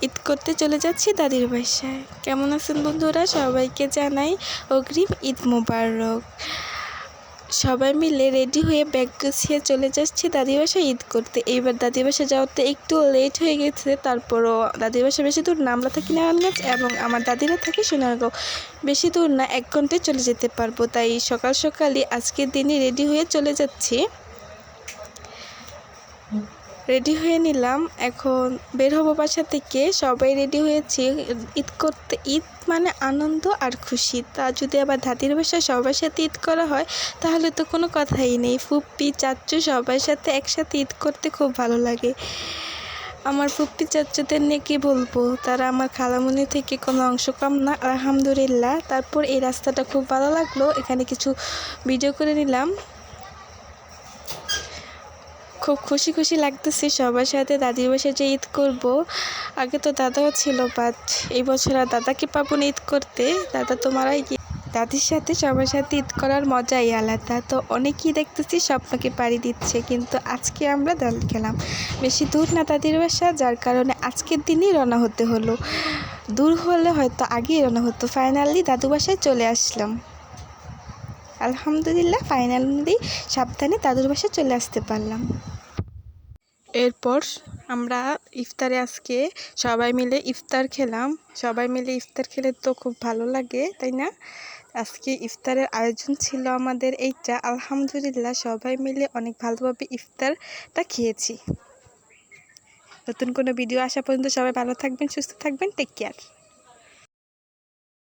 ঈদ করতে চলে যাচ্ছি দাদির বাসায়। কেমন আছেন বন্ধুরা? সবাইকে জানাই অগ্রিম ঈদ মোবারক। সবাই মিলে রেডি হয়ে ব্যাগ গুছিয়ে চলে যাচ্ছি দাদির বাসায় ঈদ করতে। এইবার দাদির বাসায় যাওয়াতে একটু লেট হয়ে গেছে, তারপরও দাদির বাসা বেশি দূর না, আমরা থাকি নারায়ণগঞ্জ এবং আমার দাদিরা থাকে সোনারগাঁও। বেশি দূর না, 1 ঘন্টায় চলে যেতে পারবো। তাই সকাল সকালই আজকের দিনে রেডি হয়ে চলে যাচ্ছি। রেডি হয়ে নিলাম, এখন বের হবো বাসা থেকে। সবাই রেডি হয়েছি ঈদ করতে। ঈদ মানে আনন্দ আর খুশি। তা যদি আবার দাদির বাসায় সবার সাথে ঈদ করা হয় তাহলে তো কোনো কথাই নেই। ফুপ্পি চাচ্চু সবার সাথে একসাথে ঈদ করতে খুব ভালো লাগে। আমার ফুপ্পি চাচ্চুদের নিয়ে কী বলবো, তারা আমার খালামণি থেকে কোনো অংশ কম না, আলহামদুলিল্লাহ। তারপর এই রাস্তাটা খুব ভালো লাগলো, এখানে কিছু ভিডিও করে নিলাম। খুব খুশি খুশি লাগতেছে সবার সাথে দাদির বাসায় যে ঈদ করব। আগে তো দাদাও ছিল, বাট এই বছর আর দাদাকে পাবো না ঈদ করতে, দাদা তো মারাই গিয়ে। দাদির সাথে সবার সাথে ঈদ করার মজাই আলাদা। তো অনেকেই দেখতেছি স্বপ্নকে পাড়ি দিচ্ছে, কিন্তু আজকে আমরা দল খেলাম। বেশি দূর না দাদির বাসা, যার কারণে আজকের দিনই রওনা হতে হলো। দূর হলে হয়তো আগেই রওনা হতো। ফাইনালি দাদু বাসায় চলে আসলাম, আলহামদুলিল্লাহ। ফাইনালি সাবধানে দাদুর বাসায় চলে আসতে পারলাম। এরপর আমরা ইফতারে আজকে সবাই মিলে ইফতার খেলাম। সবাই মিলে ইফতার খেলে তো খুব ভালো লাগে, তাই না? আজকে ইফতারের আয়োজন ছিল আমাদের এইটা, আলহামদুলিল্লাহ। সবাই মিলে অনেক ভালোভাবে ইফতারটা খেয়েছি। নতুন কোনো ভিডিও আসা পর্যন্ত সবাই ভালো থাকবেন, সুস্থ থাকবেন। Take care.